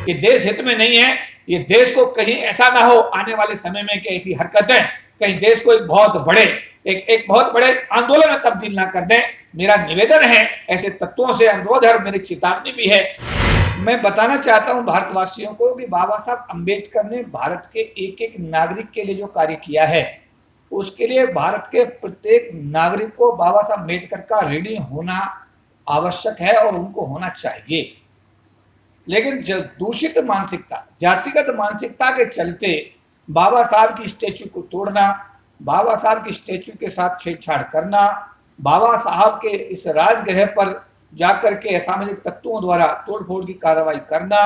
ये देश हित में नहीं है। ये देश को कहीं ऐसा ना हो आने वाले समय में कि ऐसी हरकतें कहीं देश को एक बहुत बड़े आंदोलन में तब्दील ना कर दें। मेरा निवेदन है, ऐसे तत्वों से अनुरोध है और मेरी चेतावनी भी है। मैं बताना चाहता हूं भारतवासियों को कि बाबा साहब अंबेडकर ने भारत के एक एक नागरिक के लिए जो कार्य किया है, उसके लिए भारत के प्रत्येक नागरिक को बाबा साहब अम्बेडकर का ऋणी होना आवश्यक है और उनको होना चाहिए। लेकिन जो दूषित मानसिकता, जातिगत मानसिकता के चलते बाबा साहब की स्टैचू को तोड़ना, बाबा साहब की स्टैचू के साथ छेड़छाड़ करना, बाबा साहब के इस राजगृह पर जाकर के असामाजिक तत्वों द्वारा तोड़फोड़ की कार्रवाई करना,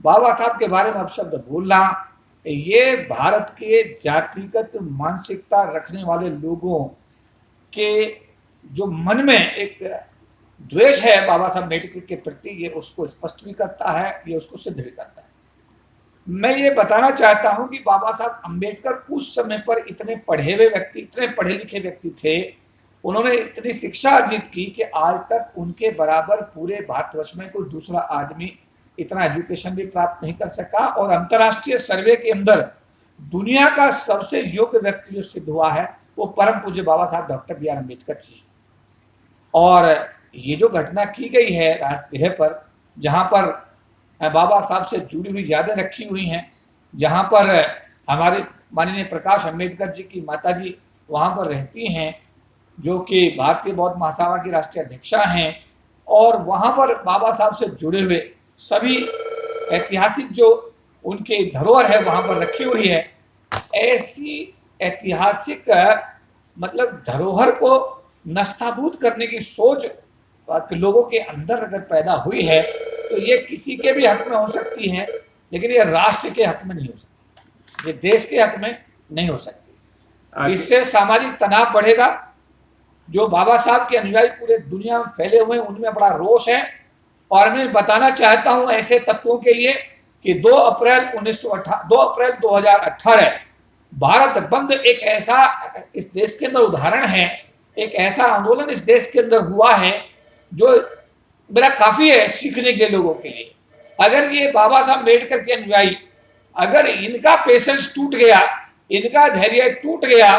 बाबा साहब के बारे में अपशब्द बोलना, ये भारत के जातिगत मानसिकता रखने वाले लोगों के जो मन में एक द्वेष है बाबा साहब अम्बेडकर के प्रति, ये उसको स्पष्ट भी करता है, ये उसको सिद्ध भी करता है। मैं ये बताना चाहता हूं कि बाबा साहब अम्बेडकर उस समय पर इतने पढ़े हुए व्यक्ति, इतने पढ़े लिखे व्यक्ति थे, उन्होंने इतनी शिक्षा अर्जित की कि आज तक उनके बराबर पूरे भारतवर्ष में कोई दूसरा आदमी इतना एजुकेशन भी प्राप्त नहीं कर सका। और अंतर्राष्ट्रीय सर्वे के अंदर दुनिया का सबसे योग्य व्यक्ति जो सिद्ध हुआ है वो परम पूज्य बाबा साहब doctor B are Ambedkar ji. और ये जो घटना की गई है राजगृह पर, जहां पर बाबा साहब से जुड़ी हुई यादें रखी हुई हैं, जहां पर हमारे माननीय प्रकाश अम्बेडकर जी की माता जी वहां पर रहती हैं, जो कि भारतीय बौद्ध महासभा की राष्ट्रीय अध्यक्षा हैं, और वहां पर बाबा साहब से जुड़े हुए सभी ऐतिहासिक जो उनके धरोहर है वहां पर रखी हुई है। ऐसी ऐतिहासिक मतलब धरोहर को नष्टाभूत करने की सोच लोगों के अंदर अगर पैदा हुई है तो ये किसी के भी हक में हो सकती है, लेकिन ये राष्ट्र के हक में नहीं हो सकती, ये देश के हक में नहीं हो सकती। इससे सामाजिक तनाव बढ़ेगा। जो बाबा साहब के अनुयायी पूरे दुनिया में फैले हुए हैं उनमें बड़ा रोष है। और मैं बताना चाहता हूं ऐसे तत्वों के लिए कि 2 अप्रैल 2018 भारत बंद एक ऐसा इस देश के अंदर उदाहरण है, एक ऐसा आंदोलन इस देश के अंदर हुआ है जो मेरा काफी है सीखने के लोगों के लिए। अगर ये बाबा साहब अम्बेडकर के अनुयायी, अगर इनका पेशेंस टूट गया, इनका धैर्य टूट गया,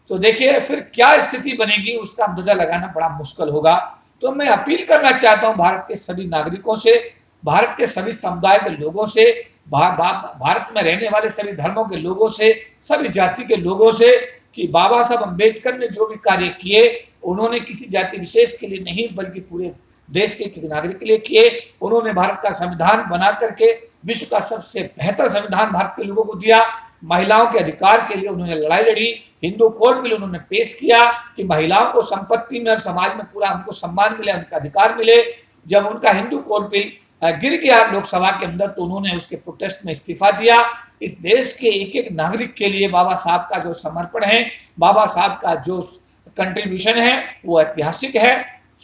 तो देखिए फिर क्या स्थिति बनेगी, उसका अंदाजा लगाना बड़ा मुश्किल होगा। तो मैं अपील करना चाहता हूं भारत के सभी नागरिकों से, भारत के सभी समुदाय के लोगों से, भारत में रहने वाले सभी धर्मों के लोगों से, सभी जाति के लोगों से, कि बाबा साहब अम्बेडकर ने जो भी कार्य किए उन्होंने किसी जाति विशेष के लिए नहीं बल्कि पूरे देश के नागरिक के लिए किए। उन्होंने भारत का संविधान बना करके विश्व का सबसे बेहतर संविधान भारत के लोगों को दिया। महिलाओं के अधिकार के लिए उन्होंने लड़ाई लड़ी, हिंदू कोड बिल उन्होंने पेश किया कि महिलाओं को संपत्ति में और समाज में पूरा उनको सम्मान मिले, उनका अधिकार मिले। जब उनका हिंदू कोड बिल गिर गया लोकसभा के अंदर तो उन्होंने उसके प्रोटेस्ट में इस्तीफा दिया। इस देश के एक एक नागरिक के लिए बाबा साहब का जो समर्पण है, बाबा साहब का जो कंट्रीब्यूशन है वो ऐतिहासिक है।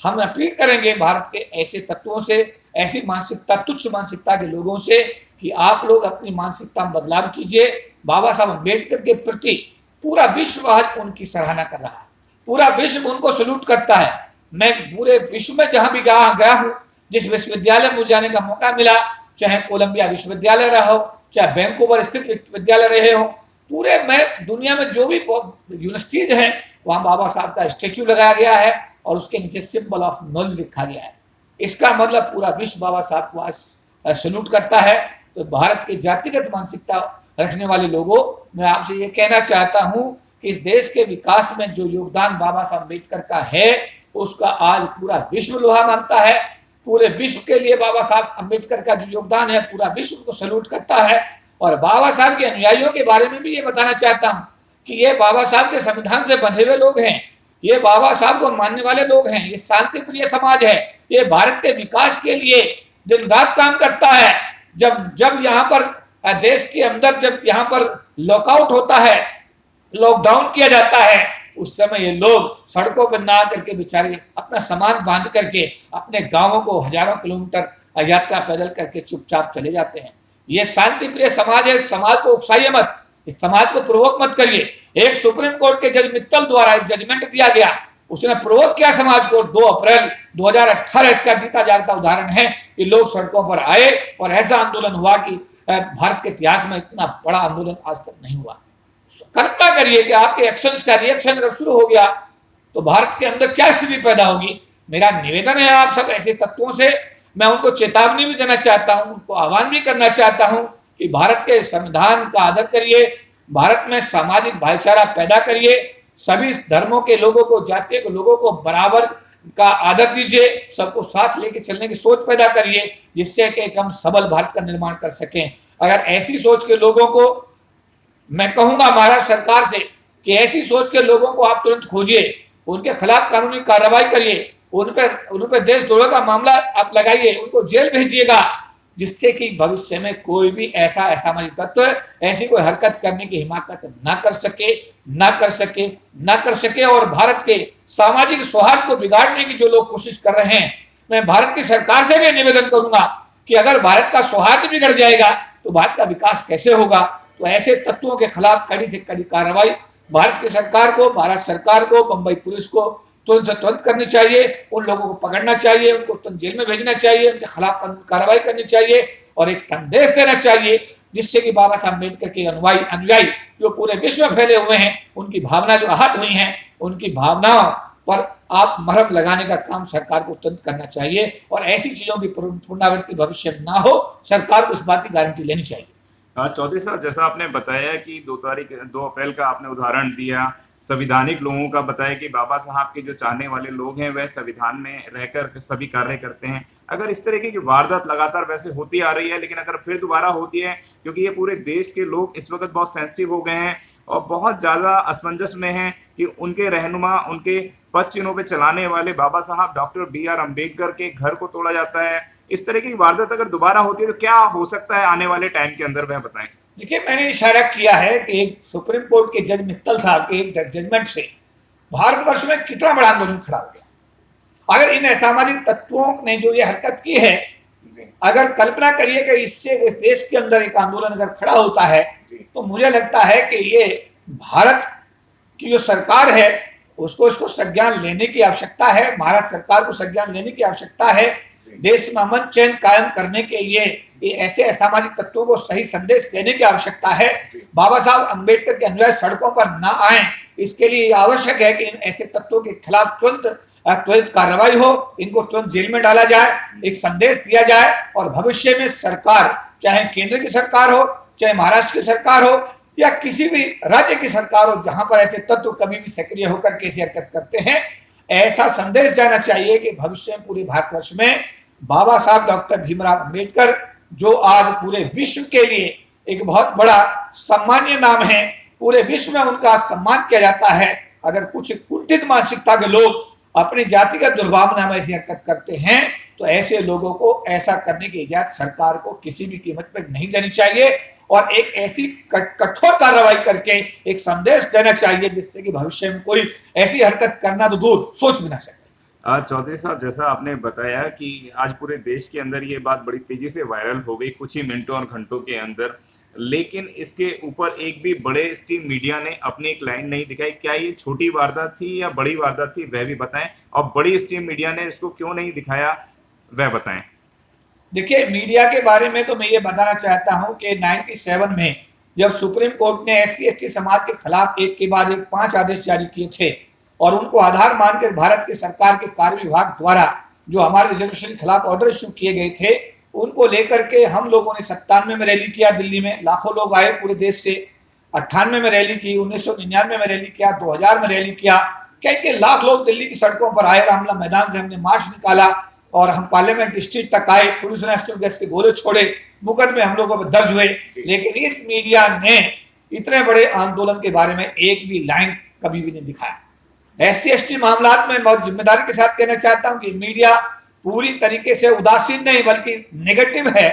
हम अपील करेंगे भारत के ऐसे तत्वों से, ऐसी मानसिकता, तुच्छ मानसिकता के लोगों से कि आप लोग अपनी मानसिकता में बदलाव कीजिए। बाबा साहब अम्बेडकर के प्रति पूरा विश्व आज उनकी सराहना कर रहा है, पूरा विश्व उनको सल्यूट करता है। मैं पूरे विश्व में जहां भी गया हूं, जिस विश्वविद्यालय में जाने का मौका मिला, चाहे कोलंबिया विश्वविद्यालय रहा हो, चाहे वैंकूवर स्थित विश्वविद्यालय रहे हो, पूरे में दुनिया में जो भी यूनिवर्सिटीज हैं वहां बाबा साहब का स्टेच्यू लगाया गया है और उसके नीचे सिंबल ऑफ नॉलेज लिखा गया है। इसका मतलब पूरा विश्व बाबा साहब को आज सल्यूट करता है। तो भारत के जातिगत मानसिकता रखने वाले लोगों, मैं आपसे ये कहना चाहता हूं कि इस देश के विकास में जो योगदान बाबा साहब अम्बेडकर का है उसका आज पूरा विश्व लोहा मानता है। पूरे विश्व के लिए बाबा साहब अम्बेडकर का जो योगदान है पूरा विश्व को सल्यूट करता है। और बाबा साहब के अनुयायियों के बारे में भी ये बताना चाहता हूं कि ये बाबा साहब के संविधान से बंधे हुए लोग हैं, ये बाबा साहब को मानने वाले लोग हैं, ये शांति प्रिय समाज है, ये भारत के विकास के लिए दिन रात काम करता है। जब यहाँ पर देश के अंदर जब यहाँ पर लॉकआउट होता है, लॉकडाउन किया जाता है, उस समय ये लोग सड़कों पर ना करके बेचारे अपना सामान बांध करके अपने गांवों को हजारों किलोमीटर यात्रा पैदल करके चुपचाप चले जाते हैं। ये शांति प्रिय समाज है। समाज को उकसाइए मत, इस समाज को प्रवोक मत करिए। एक सुप्रीम कोर्ट के जज मित्तल द्वारा एक जजमेंट दिया गया उसने प्रोवोक किया समाज को। 2 अप्रैल 2018 इसका जीता जागता उदाहरण है कि लोग सड़कों पर आए और ऐसा आंदोलन हुआ कि भारत के इतिहास में इतना बड़ा आंदोलन आज तक नहीं हुआ। कल्पना करिए कि आपके एक्शंस का रिएक्शन अगर शुरू हो गया तो भारत के अंदर क्या स्थिति पैदा होगी। मेरा निवेदन है आप सब ऐसे तत्वों से, मैं उनको चेतावनी भी देना चाहता हूं, उनको आह्वान भी करना चाहता हूं कि भारत के संविधान का आदर करिए, भारत में सामाजिक भाईचारा पैदा करिए, सभी धर्मों के लोगों को, जातियों के लोगों को बराबर का आदर दीजिए, सबको साथ लेके चलने की सोच पैदा करिए, जिससे कि हम सबल भारत का निर्माण कर सकें। अगर ऐसी सोच के लोगों को, मैं कहूंगा महाराष्ट्र सरकार से कि ऐसी सोच के लोगों को आप तुरंत खोजिए, उनके खिलाफ कानूनी कार्रवाई करिए, उन पर देशद्रोह का मामला आप लगाइए, उनको जेल भेजिएगा, जिससे कि भविष्य में कोई भी ऐसा असामाजिक तत्व ऐसी कोई हरकत करने की हिम्मत ना कर सके और भारत के सामाजिक सौहार्द को बिगाड़ने की जो लोग कोशिश कर रहे हैं, मैं भारत की सरकार से भी निवेदन करूंगा कि अगर भारत का सौहार्द बिगड़ जाएगा तो भारत का विकास कैसे होगा। तो ऐसे तत्वों के खिलाफ कड़ी से कड़ी कार्रवाई भारत की सरकार को, भारत सरकार को, बंबई पुलिस को तुरंत से तुरंत करनी चाहिए, उन लोगों को पकड़ना चाहिए, उनको तुरंत जेल में भेजना चाहिए, उनके खिलाफ कार्रवाई करनी चाहिए और एक संदेश देना चाहिए जिससे कि बाबा साहब अम्बेडकर के अनुयायी जो पूरे विश्व में फैले हुए हैं, उनकी भावना जो आहत हुई हैं, उनकी भावनाओं पर आप मरहम लगाने का काम सरकार को तुरंत करना चाहिए और ऐसी चीजों की पुनरावृत्ति भविष्य में ना हो, सरकार को इस बात की गारंटी लेनी चाहिए। चौधरी साहब, जैसा आपने बताया कि 2 अप्रैल का आपने उदाहरण दिया, संविधानिक लोगों का बताया कि बाबा साहब के जो चाहने वाले लोग हैं वह संविधान में रहकर सभी कार्य करते हैं। अगर इस तरीके की वारदात लगातार वैसे होती आ रही है, लेकिन अगर फिर दोबारा होती है, क्योंकि ये पूरे देश के लोग इस वक्त बहुत सेंसिटिव हो गए हैं और बहुत ज्यादा असमंजस में हैं कि उनके रहनुमा, उनके पद चिन्हों पे चलाने वाले बाबा साहब डॉक्टर BR अम्बेडकर के घर को तोड़ा जाता है। इस तरह की वारदात अगर दोबारा होती है तो क्या हो सकता है आने वाले टाइम के अंदर, वह बताएं। देखिए, मैंने इशारा किया है कि एक सुप्रीम कोर्ट के जज मित्तल साहब के एक जजमेंट से भारतवर्ष में कितना बड़ा आंदोलन खड़ा हो गया। अगर इन असामाजिक तत्वों ने जो ये हरकत की है, अगर कल्पना करिए कि इससे इस देश के अंदर एक आंदोलन अगर खड़ा होता है तो मुझे लगता है कि ये भारत की जो सरकार है उसको इसको संज्ञान लेने की आवश्यकता है, भारत सरकार को संज्ञान लेने की आवश्यकता है। देश में अमन चैन कायम करने के लिए ये ऐसे असामाजिक तत्वों को सही संदेश देने की आवश्यकता है। बाबा साहब अम्बेडकर के अनुयायी सड़कों पर ना आए, इसके लिए आवश्यक है कि इन ऐसे तत्वों के खिलाफ त्वरित कार्रवाई हो, इनको तुरंत जेल में डाला जाए, एक संदेश दिया जाए और भविष्य में सरकार, चाहे केंद्र की सरकार हो, चाहे महाराष्ट्र की सरकार हो या किसी भी राज्य की सरकार हो, जहां पर ऐसे तत्व कभी भी सक्रिय होकर कैसी हरकत करते हैं, ऐसा संदेश जाना चाहिए कि भविष्य में पूरे भारतवर्ष में बाबा साहब डॉक्टर भीमराव अम्बेडकर, जो आज पूरे विश्व के लिए एक बहुत बड़ा सम्मानीय नाम है, पूरे विश्व में उनका सम्मान किया जाता है। अगर कुछ कुंठित मानसिकता के लोग अपनी जातिगत दुर्भावना में ऐसी हरकत करते हैं तो ऐसे लोगों को ऐसा करने की इजाजत सरकार को किसी भी कीमत पर नहीं देनी चाहिए और एक ऐसी कठोर कार्रवाई करके एक संदेश देना चाहिए जिससे कि भविष्य में कोई ऐसी हरकत करना तो दूर सोच भी ना सके। चौधरी साहब, जैसा आपने बताया कि आज पूरे देश के अंदर ये बात बड़ी तेजी से वायरल हो गई कुछ ही मिनटों और घंटों के अंदर, लेकिन इसके ऊपर एक भी बड़े स्ट्रीम मीडिया ने अपनी एक लाइन नहीं दिखाई। क्या ये छोटी वारदात थी या बड़ी वारदात थी, वह भी बताएं, और बड़ी स्ट्रीम मीडिया ने इसको क्यों नहीं दिखाया, वह बताएं। देखिए, मीडिया के बारे में तो मैं ये बताना चाहता हूं कि 97 में जब सुप्रीम कोर्ट ने SC/ST समाज के खिलाफ एक के बाद एक 5 आदेश जारी किए थे और उनको आधार मानकर भारत की सरकार के कार्य विभाग द्वारा जो हमारे रिजर्वेशन के खिलाफ ऑर्डर इशू किए गए थे, उनको लेकर के हम लोगों ने 97 में रैली किया, दिल्ली में लाखों लोग आए पूरे देश से, 98 में रैली की, 1999 में रैली किया, 2000 में रैली किया, कई लाख लोग दिल्ली की सड़कों पर आए, रामला मैदान से हमने मार्च निकाला और हम पार्लियामेंट स्ट्रीट तक आए, पुलिस ने एसएम गैस के गोले छोड़े, मुकदमे हम लोगों पर दर्ज हुए, लेकिन इस मीडिया ने इतने बड़े आंदोलन के बारे में एक भी लाइन कभी भी नहीं दिखाया। SC/ST मामलात में बहुत जिम्मेदारी के साथ कहना चाहता हूं कि मीडिया पूरी तरीके से उदासीन नहीं बल्कि नेगेटिव है।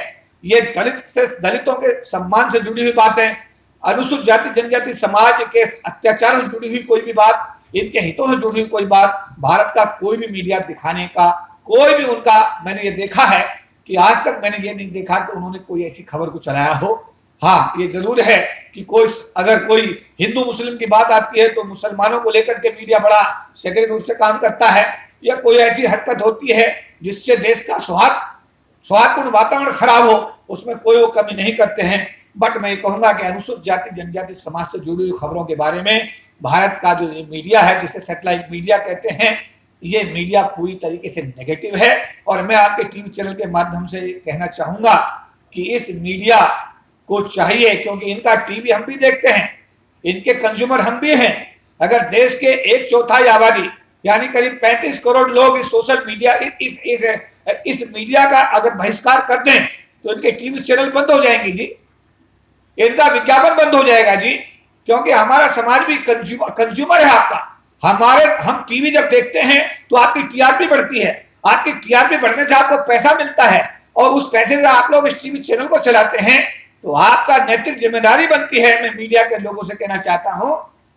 ये दलितों के सम्मान से जुड़ी हुई बातें, अनुसूचित जाति जनजाति समाज के अत्याचार से जुड़ी हुई कोई भी बात, इनके हितों से जुड़ी हुई कोई बात, भारत का कोई भी मीडिया दिखाने का कोई भी उनका, मैंने ये देखा है कि आज तक मैंने ये नहीं देखा कि उन्होंने कोई ऐसी खबर को चलाया हो। हाँ, ये जरूर है कि अगर कोई हिंदू मुस्लिम की बात आती है तो मुसलमानों को लेकर के मीडिया बड़ा सक्रिय रूप से काम करता है, या कोई ऐसी हरकत होती है जिससे देश का सौहार्दपूर्ण वातावरण खराब हो, उसमें कोई वो कमी नहीं करते हैं। बट मैं कहूंगा कि अनुसूचित जाति जनजाति समाज से जुड़ी हुई खबरों के बारे में भारत का जो मीडिया है, जिसे सैटेलाइट मीडिया कहते हैं, ये मीडिया पूरी तरीके से नेगेटिव है। और मैं आपके टीवी चैनल के माध्यम से कहना चाहूंगा कि इस मीडिया को चाहिए, क्योंकि इनका टीवी हम भी देखते हैं, इनके कंज्यूमर हम भी हैं। अगर देश के 1/4 आबादी यानी करीब 35 करोड़ लोग इस सोशल मीडिया इस मीडिया का अगर बहिष्कार कर दें तो इनके टीवी चैनल बंद हो जाएंगे जी, इनका विज्ञापन बंद हो जाएगा जी, क्योंकि हमारा समाज भी कंज्यूमर है आपका। हम टीवी जब देखते हैं तो आपकी टीआरपी बढ़ती है, आपकी टीआरपी बढ़ने से आपको पैसा मिलता है, और उस पैसे से आप लोग इस टीवी चैनल को चलाते हैं, तो आपका नैतिक जिम्मेदारी बनती है। मैं मीडिया के लोगों से कहना चाहता हूं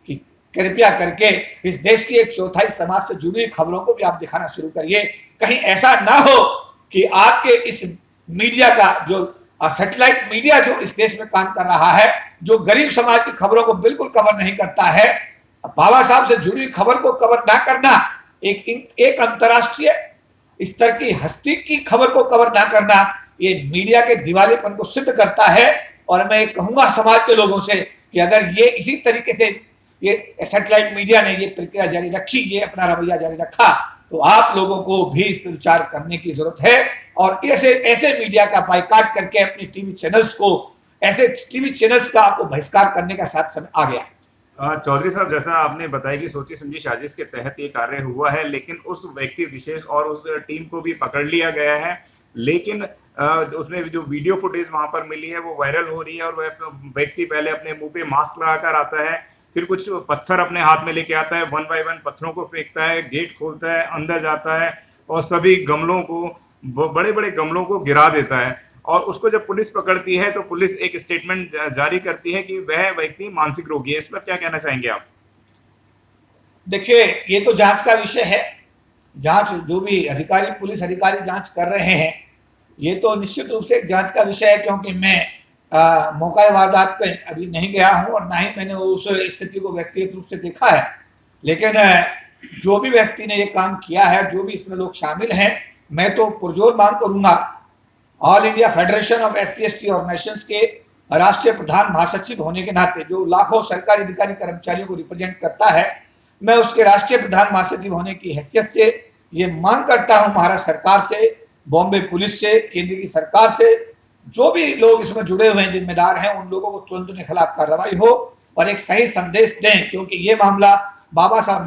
कि कृपया करके इस देश की 1/4 समाज से जुड़ी खबरों को भी आप दिखाना शुरू करिए। कहीं ऐसा ना हो कि आपके इस मीडिया का जो सैटेलाइट मीडिया जो इस देश में काम कर रहा है, जो गरीब समाज की खबरों को बिल्कुल कवर नहीं करता है, बाबा साहब से जुड़ी खबर को कवर ना करना, एक अंतर्राष्ट्रीय स्तर की हस्ती की खबर को कवर ना करना, ये मीडिया के दिवालेपन को सिद्ध करता है। और मैं कहूंगा समाज के लोगों से कि अगर ये इसी तरीके से ये सैटेलाइट मीडिया ने ये प्रक्रिया जारी रखी, ये अपना रवैया जारी रखा, तो आप लोगों को भी इस पर विचार करने की जरूरत है। और ऐसे मीडिया का बायकॉट करके अपने टीवी चैनल्स का आपको बहिष्कार करने का साथ समय आ गया। चौधरी साहब, जैसा आपने बताया कि सोची समझी साजिश के तहत ये कार्य हुआ है, लेकिन उस व्यक्ति विशेष और उस टीम को भी पकड़ लिया गया है, लेकिन उसमें जो वीडियो फुटेज वहां पर मिली है वो वायरल हो रही है, और वह व्यक्ति पहले अपने मुंह पे मास्क लगाकर आता है, फिर कुछ पत्थर अपने हाथ में लेके आता है, 1 बाय 1 पत्थरों को फेंकता है, गेट खोलता है, अंदर जाता है और सभी गमलों को, बड़े बड़े गमलों को गिरा देता है। और उसको जब पुलिस पकड़ती है तो पुलिस एक स्टेटमेंट जारी करती है कि वह व्यक्ति मानसिक रोगी है। इस पर क्या कहना चाहेंगे आप? देखिए, ये तो जांच का विषय है। जांच, जो भी पुलिस अधिकारी जांच कर रहे हैं, ये तो निश्चित रूप से एक जांच का विषय है, क्योंकि मैं मौका वारदात पे अभी नहीं गया हूं और ना ही मैंने उस स्थिति को व्यक्तिगत रूप से देखा है। लेकिन जो भी व्यक्ति ने ये काम किया है, जो भी इसमें लोग शामिल हैं, मैं तो पुरजोर मांग करूंगा all India federation of SC/ST organisations के राष्ट्रीय प्रधान महासचिव होने के नाते, जो लाखों सरकारी अधिकारी कर्मचारियों को रिप्रेजेंट करता है, मैं उसके राष्ट्रीय प्रधान महासचिव होने की हैसियत से ये मांग करता हूं महाराष्ट्र सरकार से, बॉम्बे पुलिस से, केंद्र की सरकार से, जो भी लोग इसमें जुड़े हुए हैं, जिम्मेदार हैं, उन लोगों को तुरंत उनके खिलाफ कार्रवाई हो और एक सही संदेश दें। क्योंकि ये मामला बाबा साहब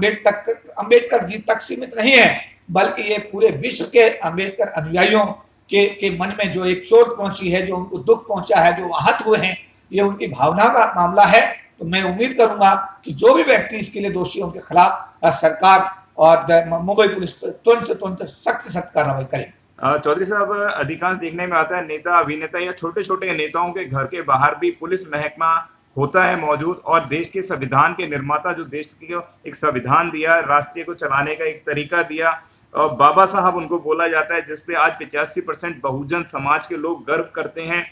अम्बेडकर जी तक सीमित नहीं है, बल्कि ये पूरे विश्व के अम्बेडकर अनुयायियों के मन में जो एक चोट पहुंची है, जो उनको दुख पहुंचा है, जो आहत हुए हैं, ये उनकी भावना का मामला है। तो मैं उम्मीद करूंगा कि जो भी व्यक्ति इसके लिए दोषी है, उनके खिलाफ सरकार और मुंबई पुलिस तुरंत से तुरंत सख्त कार्रवाई करे। चौधरी साहब, अधिकांश देखने में आता है नेता, अभिनेता या छोटे छोटे नेताओं के घर के बाहर भी पुलिस महकमा होता है मौजूद, और देश के संविधान के निर्माता, जो देश को एक संविधान दिया, राष्ट्रीय को चलाने का एक तरीका दिया, और बाबा साहब उनको बोला जाता है, जिसपे आज 85% बहुजन समाज के लोग गर्व करते हैं,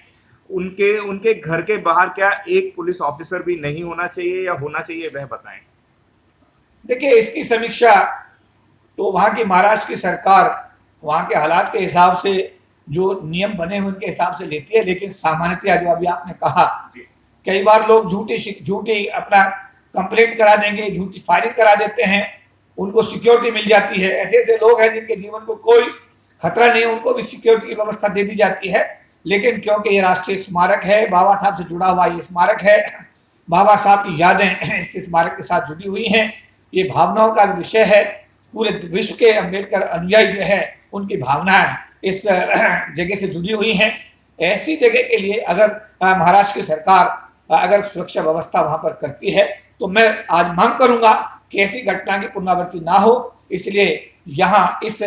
उनके घर के बाहर क्या एक पुलिस ऑफिसर भी नहीं होना चाहिए या होना चाहिए, वह बताएं। देखिए, इसकी समीक्षा तो वहां की महाराष्ट्र की सरकार वहां के हालात के हिसाब से, जो नियम बने हुए उनके हिसाब से लेती है। लेकिन सामान्यतया जो अभी आपने कहा, कई बार लोग झूठी अपना कंप्लेंट करा देंगे, झूठी फायरिंग करा देते हैं, उनको सिक्योरिटी मिल जाती है। ऐसे लोग हैं जिनके जीवन को कोई खतरा नहीं है, उनको भी सिक्योरिटी की व्यवस्था दे दी जाती है। लेकिन क्योंकि ये राष्ट्रीय स्मारक है, बाबा साहब से जुड़ा हुआ ये स्मारक है, बाबा साहब की यादें इस स्मारक के साथ जुड़ी हुई हैं, ये भावनाओं का विषय है। पूरे विश्व के अम्बेडकर अनुयायी जो है, उनकी भावनाएं इस जगह से जुड़ी हुई हैं। ऐसी जगह के लिए अगर महाराष्ट्र की सरकार अगर सुरक्षा व्यवस्था वहां पर करती है, तो मैं आज मांग करूंगा कि ऐसी घटना की पुनरावृत्ति ना हो। इसलिए यहाँ इस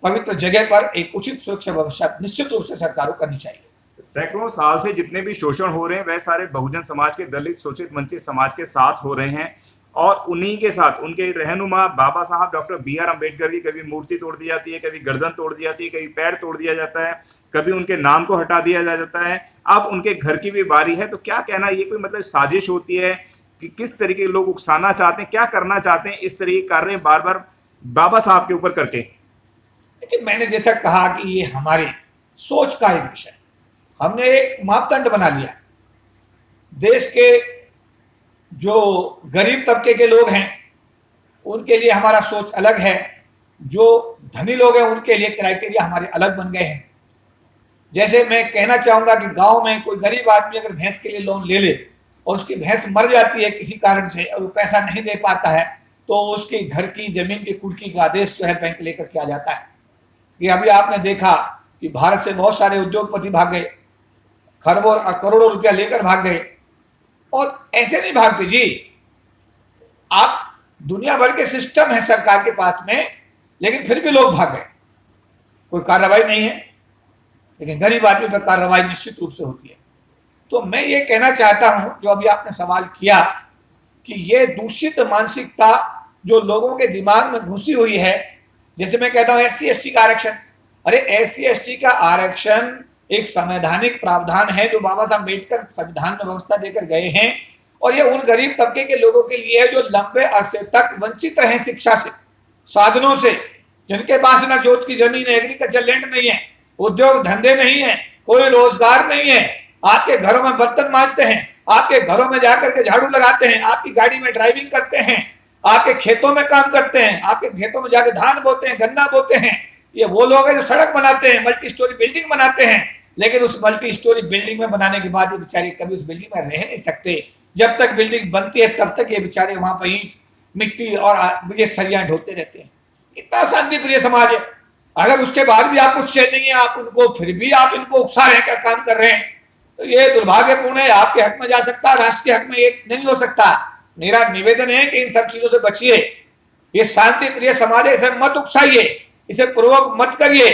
पवित्र जगह पर एक उचित सुरक्षा व्यवस्था निश्चित रूप से सरकार को करनी चाहिए। सैकड़ों साल से जितने भी शोषण हो रहे हैं, वह सारे बहुजन समाज के, दलित, शोषित, वंचित समाज के साथ हो रहे हैं, और उन्हीं के साथ उनके रहनुमा बाबा साहब डॉक्टर B.R. अम्बेडकर की कभी मूर्ति तोड़ दी जाती है, कभी गर्दन तोड़ दी जाती है, कभी पैर तोड़ दिया जाता है, कभी उनके नाम को हटा दिया जाता है। अब उनके घर की भी बारी है, तो क्या कहना, ये कोई मतलब साजिश होती है कि किस तरीके के लोग उकसाना चाहते हैं, क्या करना चाहते हैं इस तरह के कार्य बार बार बाबा साहब के ऊपर करके? लेकिन मैंने जैसा कहा कि ये हमारी सोच का एक विषय, हमने एक मापदंड बना लिया। देश के जो गरीब तबके के लोग हैं उनके लिए हमारा सोच अलग है, जो धनी लोग हैं उनके लिए क्राइटेरिया हमारे अलग बन गए हैं। जैसे मैं कहना चाहूंगा कि गांव में कोई गरीब आदमी अगर भैंस के लिए लोन ले ले और उसकी भैंस मर जाती है किसी कारण से और वो पैसा नहीं दे पाता है, तो उसके घर की जमीन की कुर्की का आदेश जो है बैंक लेकर के आ जाता है। कि अभी आपने देखा कि भारत से बहुत सारे उद्योगपति भाग गए, खरबों करोड़ों रुपया लेकर भाग गए। और ऐसे नहीं भागते जी, आप दुनिया भर के सिस्टम है सरकार के पास में, लेकिन फिर भी लोग भाग गए, कोई कार्रवाई नहीं है। लेकिन गरीब आदमी पर कार्रवाई निश्चित रूप से होती है। तो मैं ये कहना चाहता हूं, जो अभी आपने सवाल किया, कि ये दूषित मानसिकता जो लोगों के दिमाग में घुसी हुई है, जैसे मैं कहता हूं SC/ST का आरक्षण, अरे SC/ST का आरक्षण एक संवैधानिक प्रावधान है जो बाबा साहब अम्बेडकर संविधान में व्यवस्था देकर गए हैं, और ये उन गरीब तबके के लोगों के लिए है जो लंबे अरसे तक वंचित रहे शिक्षा से, साधनों से, जिनके पास ना जोत की जमीन है, एग्रीकल्चर लैंड नहीं है, उद्योग धंधे नहीं है, कोई रोजगार नहीं है, आपके घरों में बर्तन मांजते हैं, आपके घरों में जाकर के झाड़ू लगाते हैं, आपकी गाड़ी में ड्राइविंग करते हैं, आपके खेतों में काम करते हैं, आपके खेतों में जाकर धान बोते हैं, गन्ना बोते हैं। ये वो लोग हैं जो सड़क बनाते हैं, मल्टी स्टोरी बिल्डिंग बनाते हैं, लेकिन उस मल्टी स्टोरी बिल्डिंग में बनाने के बाद ये बेचारे कभी उस बिल्डिंग में रह नहीं सकते। जब तक बिल्डिंग बनती है तब तक ये बेचारे वहां पर ईंट, मिट्टी और ये सरियां ढोते रहते हैं। इतना शांति प्रिय समाज है। अगर उसके बाद भी आपको चैन नहीं है, आप उनको फिर भी आप इनको उकसा रहे हैं, क्या काम कर रहे हैं, तो ये दुर्भाग्यपूर्ण है। आपके हक में जा सकता है, राष्ट्र के हक में ये नहीं हो सकता। मेरा निवेदन है कि इन सब चीजों से बचिए। ये शांति प्रिय समाज है, इसे मत उकसाइए, इसे प्रवोक मत करिए।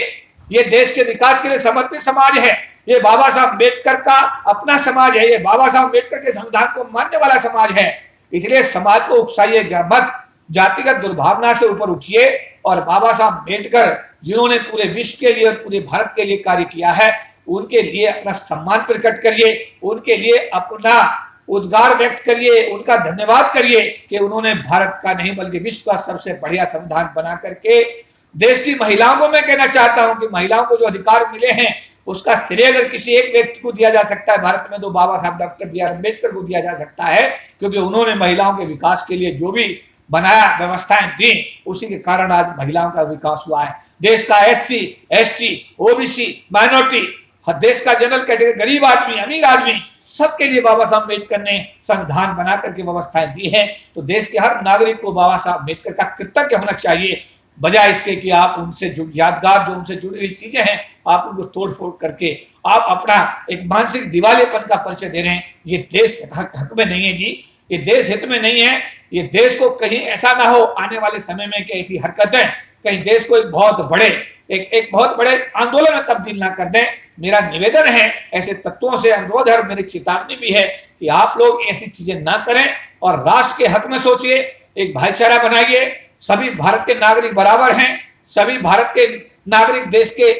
ये देश के विकास के लिए समर्पित समाज है, ये बाबा साहब अम्बेडकर का अपना समाज है, ये बाबा साहब अम्बेडकर के संविधान को मानने वाला समाज है। इसलिए समाज को उकसाइएगा मत, जातिगत दुर्भावना से ऊपर उठिए और बाबा साहब अम्बेडकर जिन्होंने पूरे विश्व के लिए और पूरे भारत के लिए कार्य किया है, उनके लिए अपना सम्मान प्रकट करिए, उनके लिए अपना उद्गार व्यक्त करिए, उनका धन्यवाद करिए कि उन्होंने भारत का नहीं बल्कि विश्व का सबसे बढ़िया संविधान बना करके देश की महिलाओं को, मैं कहना चाहता हूं कि महिलाओं को जो अधिकार मिले हैं उसका श्रेय अगर किसी एक व्यक्ति को दिया जा सकता है भारत में, तो बाबा साहब डॉक्टर B.R. अम्बेडकर को दिया जा सकता है, क्योंकि उन्होंने महिलाओं के विकास के लिए जो भी बनाया, व्यवस्थाएं दी, उसी के कारण आज महिलाओं का विकास हुआ है। देश का SC, ST, OBC, माइनॉरिटी, देश का जनरल कैटेगरी, गरीब आदमी, अमीर आदमी, सबके लिए बाबा साहब अम्बेडकर ने संविधान बना करके व्यवस्थाएं दी है। तो देश के हर नागरिक को बाबा साहब अम्बेडकर का कृतज्ञ होना चाहिए, बजाय इसके कि आप उनसे यादगार जो उनसे जुड़ी हुई चीजें हैं आप उनको तोड़ फोड़ करके आप अपना एक मानसिक दिवालेपन का परिचय दे रहे हैं। ये देश हक में नहीं है जी, ये देश हित में नहीं है। ये देश को कहीं ऐसा ना हो आने वाले समय में कि ऐसी हरकतें कहीं देश को एक बहुत बड़े आंदोलन में तब्दील ना कर दें। मेरा निवेदन है, ऐसे तत्वों से अनुरोध है और मेरी चेतावनी भी है कि आप लोग ऐसी चीजें ना करें और राष्ट्र के हक में सोचिए, एक भाईचारा बनाइए। सभी भारत के नागरिक बराबर हैं, सभी भारत के नागरिक देश के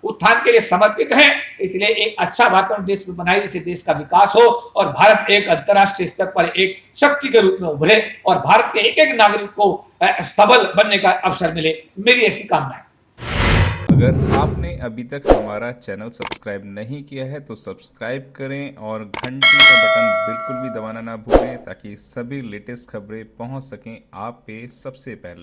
उत्थान के लिए समर्पित हैं। इसलिए एक अच्छा वातावरण देश में बनाइए, जिससे देश का विकास हो और भारत एक अंतर्राष्ट्रीय स्तर पर एक शक्ति के रूप में उभरे और भारत के एक एक नागरिक को सबल बनने का अवसर मिले। मेरी ऐसी कामना है। अगर आपने अभी तक हमारा चैनल सब्सक्राइब नहीं किया है तो सब्सक्राइब करें और घंटी का बटन बिल्कुल भी दबाना ना भूलें, ताकि सभी लेटेस्ट खबरें पहुंच सकें आप पे सबसे पहले।